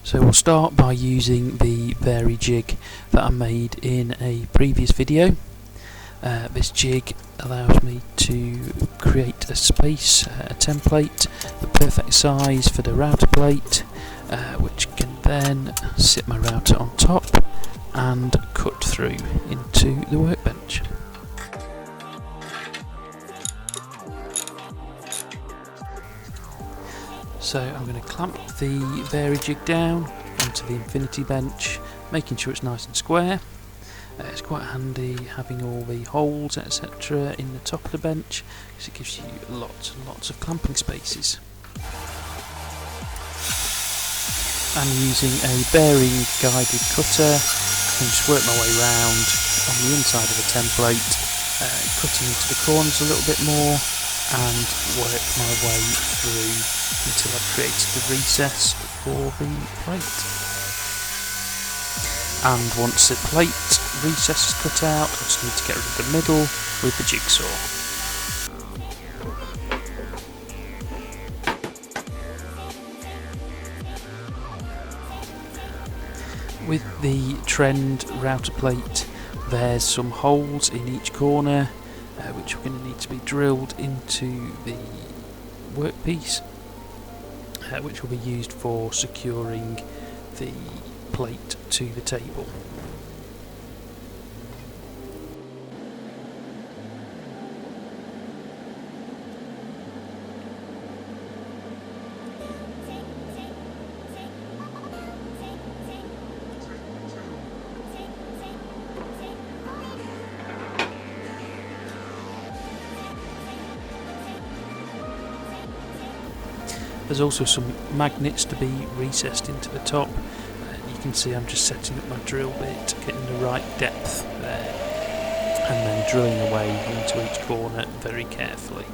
So we'll start by using the vary jig that I made in a previous video. This jig allows me to create a space, a template, the perfect size for the router plate, which can then sit my router on top and cut through into the workbench. So I'm going to clamp the vary jig down onto the infinity bench, making sure it's nice and square. It's quite handy having all the holes etc. in the top of the bench because it gives you lots and lots of clamping spaces. I'm using a bearing guided cutter. I can just work my way around on the inside of the template, cutting into the corners a little bit more and work my way through until I've created the recess for the plate. And once the plate recess is cut out, I just need to get rid of the middle with the jigsaw. With the Trend router plate, there's some holes in each corner which are going to need to be drilled into the workpiece, which will be used for securing the plate to the table. There's also some magnets to be recessed into the top. You can see I'm just setting up my drill bit, getting the right depth there, and then drilling away into each corner very carefully.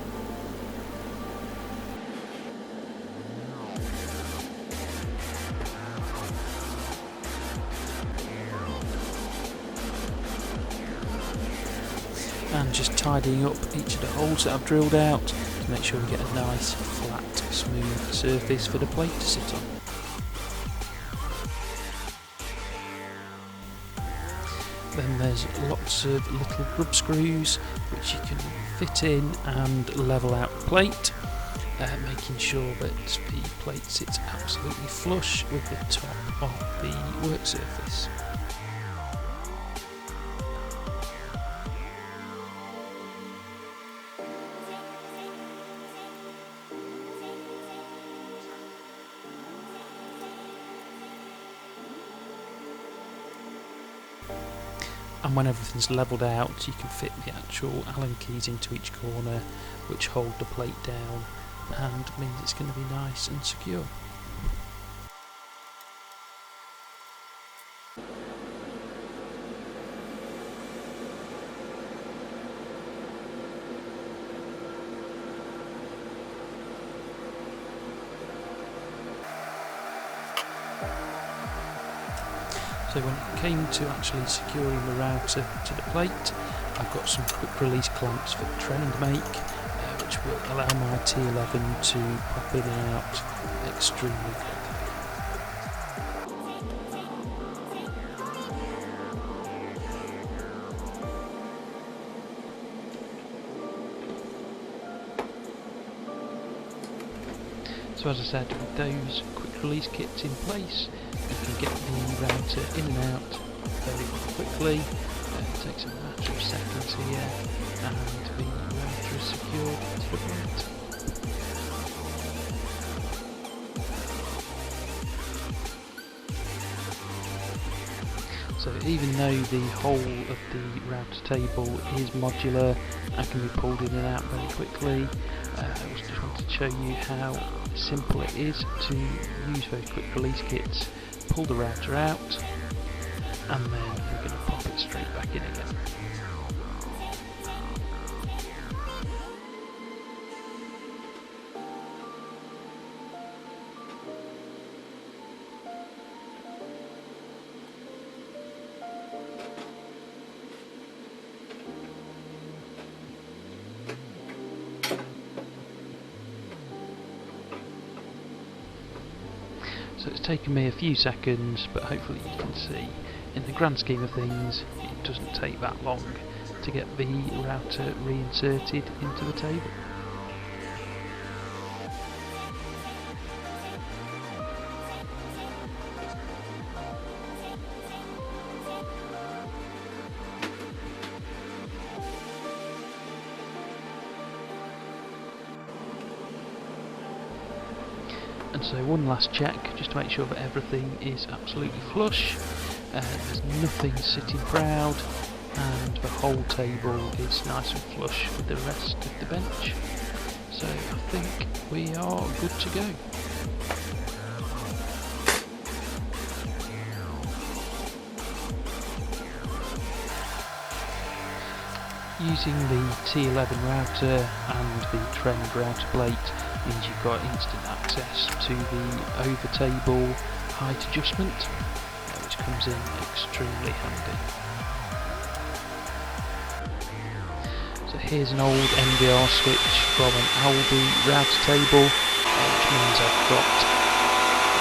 And just tidying up each of the holes that I've drilled out to make sure we get a nice flat smooth surface for the plate to sit on. Then there's lots of little grub screws which you can fit in and level out the plate, making sure that the plate sits absolutely flush with the top of the work surface. And when everything's levelled out, you can fit the actual Allen keys into each corner which hold the plate down and means it's going to be nice and secure. So when it came to actually securing the router to the plate, I've got some quick release clamps that Trend make, which will allow my T11 to pop in and out extremely quickly. So as I said, with those quick release kits in place, you can get the router in and out very quickly. It takes a matter of seconds here, and the router is secured to the plate. So even though the whole of the router table is modular and can be pulled in and out very quickly, I just wanted to show you how simple it is to use those quick release kits. Pull the router out and then we're going to pop it straight back in again. So it's taken me a few seconds, but hopefully you can see in the grand scheme of things it doesn't take that long to get the router reinserted into the table. And so one last check, just to make sure that everything is absolutely flush, there's nothing sitting proud, and the whole table is nice and flush with the rest of the bench. So I think we are good to go. Using the T11 router and the Trend router plate means you've got instant access to the over table height adjustment, which comes in extremely handy. So here's an old NVR switch from an Aldi router table, which means I've got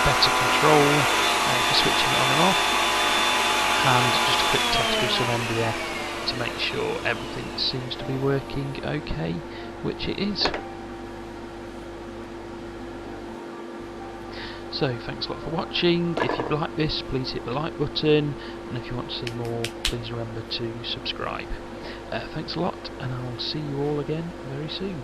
better control for switching it on and off, and just a quick test with some MDF to make sure everything seems to be working okay, which it is. So thanks a lot for watching. If you've liked this, please hit the like button, and if you want to see more, please remember to subscribe. Thanks a lot, and I'll see you all again very soon.